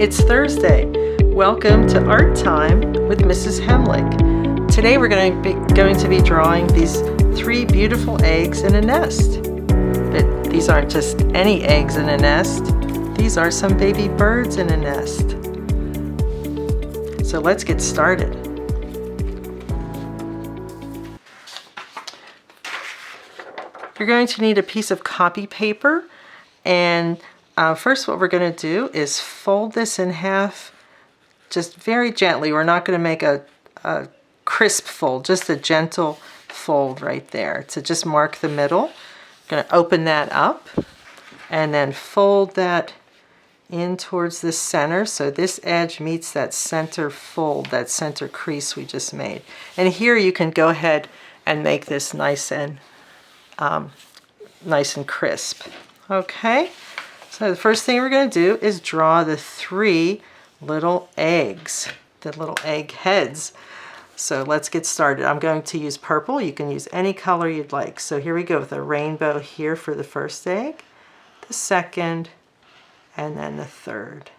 It's Thursday. Welcome to Art Time with Mrs. Hemlick. Today we're going to be drawing these 3 beautiful eggs in a nest. But these aren't just any eggs in a nest. These are some baby birds in a nest. So let's get started. You're going to need a piece of copy paper, and first what we're going to do is fold this in half just very gently. We're not going to make a crisp fold, just a gentle fold right there to just mark the middle. I'm going to open that up and then fold that in towards the center so this edge meets that center fold, that center crease we just made. And here you can go ahead and make this nice and crisp. Okay, so the first thing we're going to do is draw the 3 little eggs, the little egg heads. So let's get started. I'm going to use purple. You can use any color you'd like. So here we go with a rainbow here for the first egg, the second, and then the third.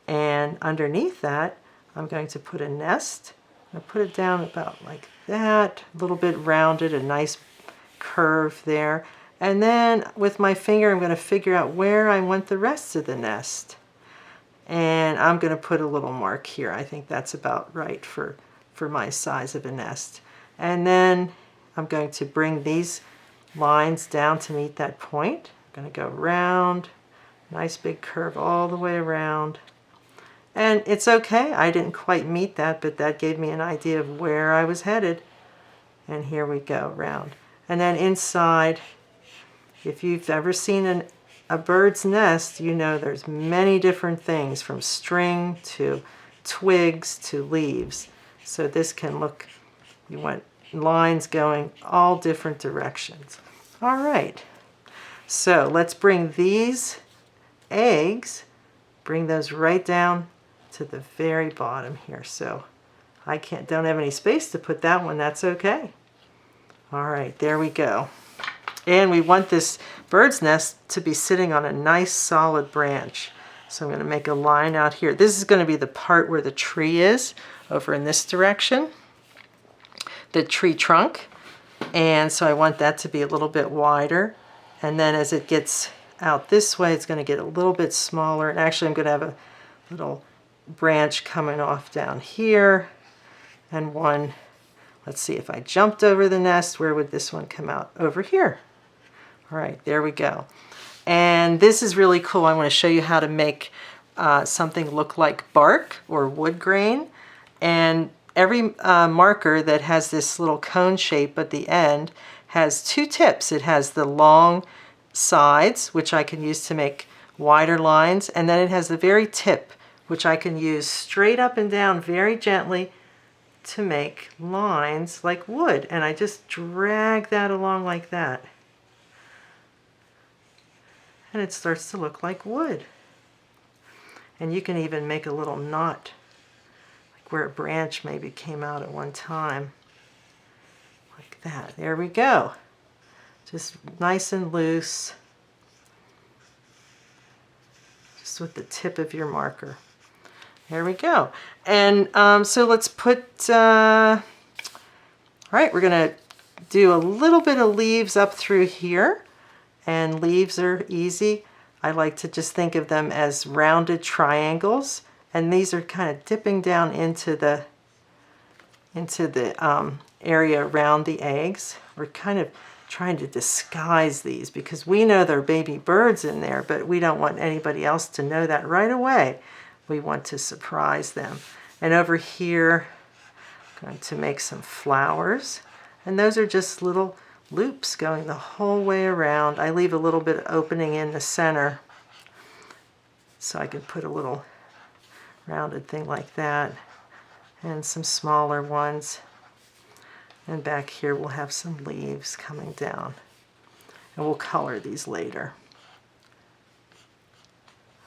And underneath that, I'm going to put a nest. I'm going to put it down about like that, a little bit rounded, a nice curve there. And then with my finger, I'm going to figure out where I want the rest of the nest. And I'm going to put a little mark here. I think that's about right for my size of a nest. And then I'm going to bring these lines down to meet that point. I'm going to go round, nice big curve all the way around. And it's okay, I didn't quite meet that, but that gave me an idea of where I was headed. And here we go, round. And then inside, if you've ever seen a bird's nest, you know there's many different things from string to twigs to leaves. So this can look, you want lines going all different directions. All right, so let's bring these eggs, bring those right down to the very bottom here. So I don't have any space to put that one, that's okay. All right, there we go. And we want this bird's nest to be sitting on a nice solid branch. So I'm going to make a line out here. This is going to be the part where the tree is, over in this direction, the tree trunk. And so I want that to be a little bit wider. And then as it gets out this way, it's going to get a little bit smaller. And actually I'm going to have a little branch coming off down here. And one, let's see, if I jumped over the nest, where would this one come out? Over here. All right, there we go. And this is really cool. I want to show you how to make something look like bark or wood grain. And every marker that has this little cone shape at the end has 2 tips. It has the long sides, which I can use to make wider lines, and then it has the very tip, which I can use straight up and down very gently to make lines like wood. And I just drag that along like that. And it starts to look like wood. And you can even make a little knot, like where a branch maybe came out at one time, like that. There we go. Just nice and loose, just with the tip of your marker. There we go. And so let's put, all right, we're going to do a little bit of leaves up through here. And leaves are easy. I like to just think of them as rounded triangles. And these are kind of dipping down into the area around the eggs. We're kind of trying to disguise these because we know there are baby birds in there, but we don't want anybody else to know that right away. We want to surprise them. And over here, I'm going to make some flowers. And those are just little loops going the whole way around. I leave a little bit of opening in the center so I can put a little rounded thing like that and some smaller ones. And back here we'll have some leaves coming down. And we'll color these later.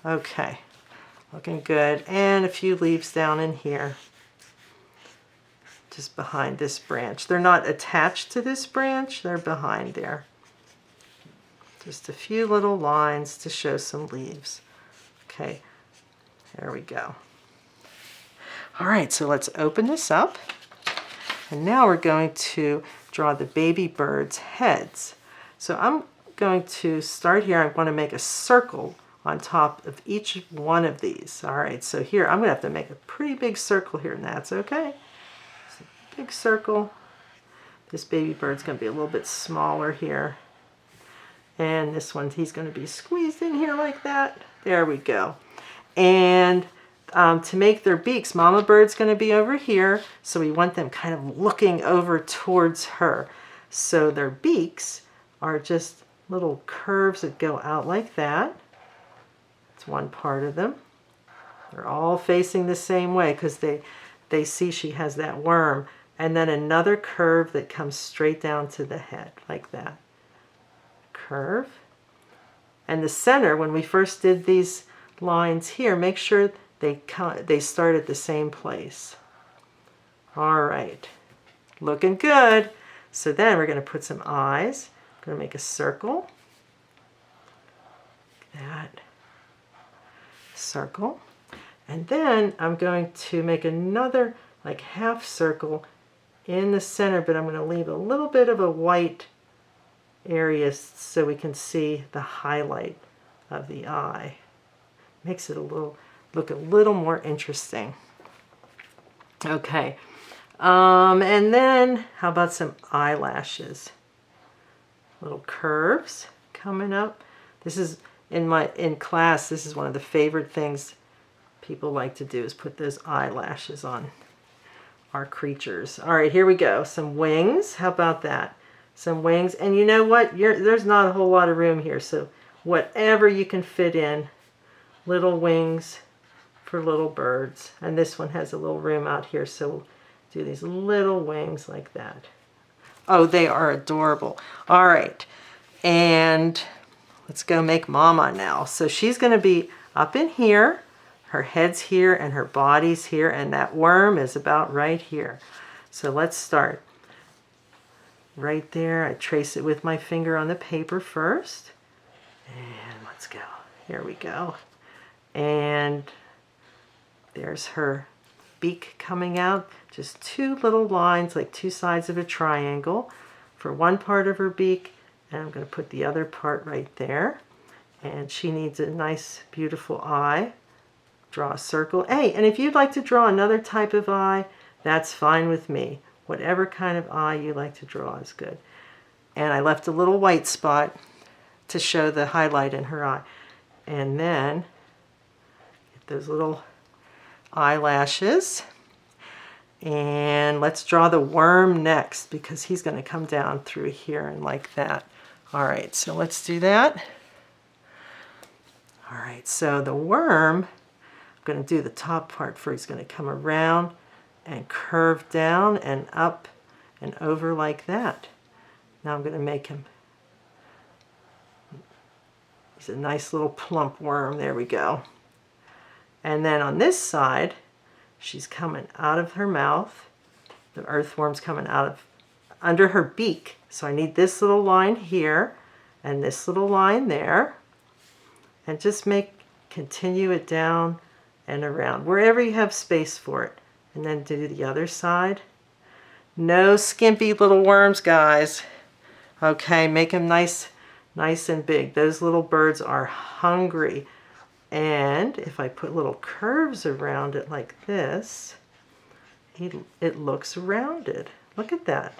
Okay, looking good. And a few leaves down in here, just behind this branch. They're not attached to this branch, they're behind there. Just a few little lines to show some leaves. Okay, There we go. All right, so let's open this up. And now we're going to draw the baby birds' heads. So I'm going to start here. I want to make a circle on top of each one of these. All right, so here I'm going to have to make a pretty big circle here, and that's okay. So big circle. This baby bird's going to be a little bit smaller here. And this one, he's going to be squeezed in here like that. There we go. And to make their beaks, mama bird's going to be over here, so we want them kind of looking over towards her. So their beaks are just little curves that go out like that. That's one part of them. They're all facing the same way because they see she has that worm. And then another curve that comes straight down to the head like that. Curve. And the center, when we first did these lines here, make sure they start at the same place. All right, looking good. So then we're going to put some eyes. I'm going to make a circle. That circle. And then I'm going to make another like half circle in the center, but I'm going to leave a little bit of a white area so we can see the highlight of the eye. Makes it look a little more interesting. Okay, and then how about some eyelashes? Little curves coming up. This is in class. This is one of the favorite things people like to do is put those eyelashes on our creatures. All right, here we go. Some wings. How about that? Some wings. And you know what? There's not a whole lot of room here, so whatever you can fit in. Little wings for little birds. And this one has a little room out here, so we'll do these little wings like that. Oh, they are adorable. All right, and let's go make Mama now. So she's going to be up in here. Her head's here and her body's here, and that worm is about right here. So let's start. Right there, I trace it with my finger on the paper first. And let's go. Here we go. And there's her beak coming out. Just two little lines, like two sides of a triangle for one part of her beak. And I'm going to put the other part right there. And she needs a nice, beautiful eye. Draw a circle. Hey, and if you'd like to draw another type of eye, that's fine with me. Whatever kind of eye you like to draw is good. And I left a little white spot to show the highlight in her eye. And then get those little eyelashes. And let's draw the worm next because he's going to come down through here and like that. All right, so let's do that. All right, so the worm, I'm going to do the top part first. He's going to come around and curve down and up and over like that. Now I'm going to make him, he's a nice little plump worm. There we go. And then on this side, she's coming out of her mouth. The earthworm's coming out of under her beak. So I need this little line here and this little line there. And just continue it down and around, wherever you have space for it. And then do the other side. No skimpy little worms, guys. Okay, make them nice and big. Those little birds are hungry. And if I put little curves around it like this, it looks rounded. Look at that.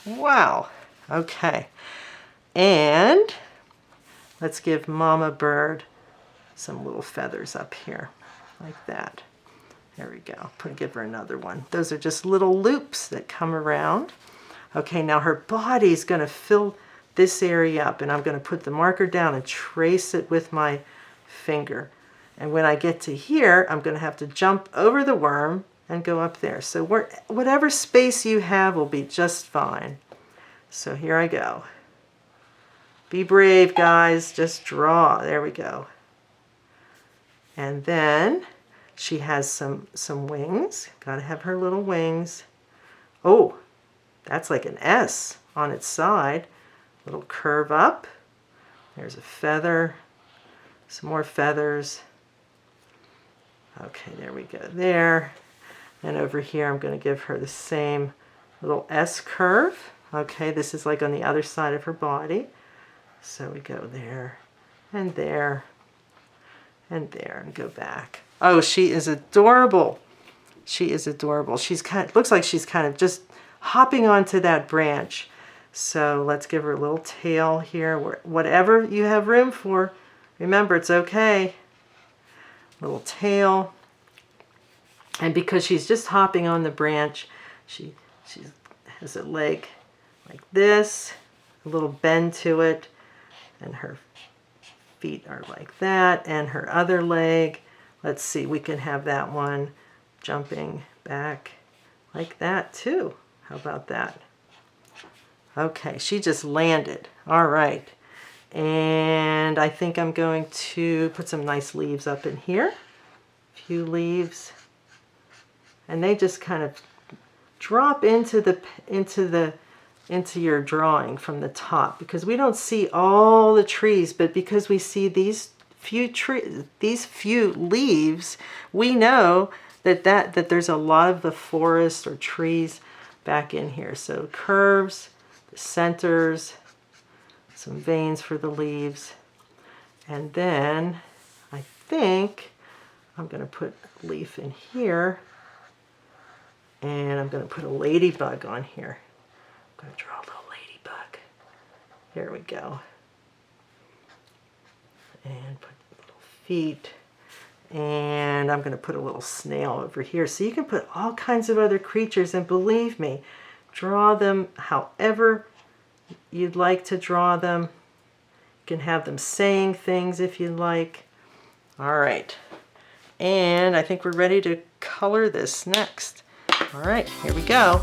Wow. Okay. And let's give Mama Bird some little feathers up here, like that. There we go. Give her another one. Those are just little loops that come around. Okay, now her body's going to fill this area up, and I'm going to put the marker down and trace it with my finger. And when I get to here, I'm going to have to jump over the worm and go up there. So whatever space you have will be just fine. So here I go. Be brave, guys. Just draw. There we go. And then she has some wings. Got to have her little wings. Oh, that's like an S on its side. Little curve up. There's a feather. Some more feathers. Okay, there we go there. And over here, I'm going to give her the same little S curve. Okay, this is like on the other side of her body. So we go there and there and there and go back. Oh, she is adorable. She is adorable. She's looks like she's kind of just hopping onto that branch. So let's give her a little tail here, whatever you have room for. Remember, it's okay. Little tail. And because she's just hopping on the branch, she has a leg like this, a little bend to it, and her feet are like that, and her other leg, let's see, we can have that one jumping back like that too. How about that? Okay, she just landed. All right. And I think I'm going to put some nice leaves up in here. A few leaves. And they just kind of drop into your drawing from the top, because we don't see all the trees, but because we see these few leaves, we know that there's a lot of the forest or trees back in here. So curves, the centers, some veins for the leaves, and then I think I'm going to put a leaf in here, and I'm going to put a ladybug on here. I'm going to draw a little ladybug. There we go. And put little feet. And I'm going to put a little snail over here. So you can put all kinds of other creatures, and believe me, draw them however you'd like to draw them. You can have them saying things if you like. All right. And I think we're ready to color this next. All right, here we go.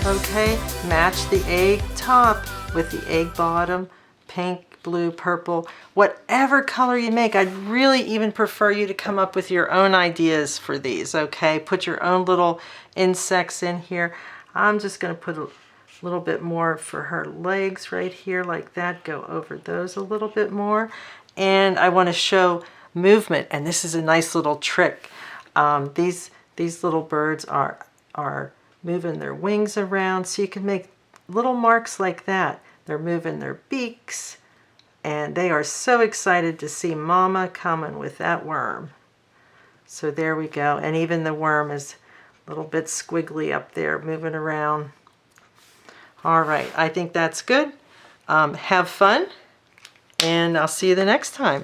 Okay, match the egg top with the egg bottom, pink, blue, purple, whatever color you make. I'd really even prefer you to come up with your own ideas for these, okay? Put your own little insects in here. I'm just going to put a little bit more for her legs right here like that. Go over those a little bit more. And I want to show movement, and this is a nice little trick. These little birds are moving their wings around, so you can make little marks like that. They're moving their beaks, and they are so excited to see Mama coming with that worm. So there we go, and even the worm is a little bit squiggly up there, moving around. All right, I think that's good. Have fun, and I'll see you the next time.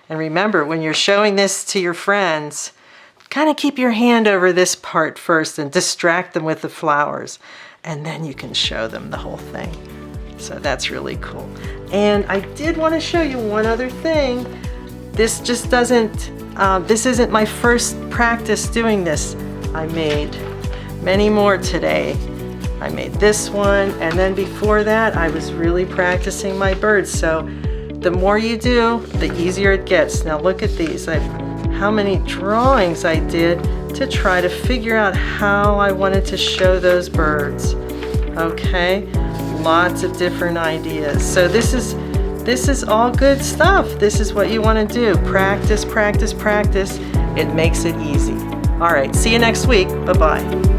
And remember, when you're showing this to your friends, kind of keep your hand over this part first and distract them with the flowers, and then you can show them the whole thing. So that's really cool. And I did want to show you one other thing. This just doesn't, this isn't my first practice doing this. I made many more today. I made this one, and then before that I was really practicing my birds. So the more you do, the easier it gets. Now look at these. I how many drawings I did to try to figure out how I wanted to show those birds. Okay, lots of different ideas. So this is all good stuff. This is what you want to do. Practice, practice, practice. It makes it easy. All right, see you next week. Bye-bye.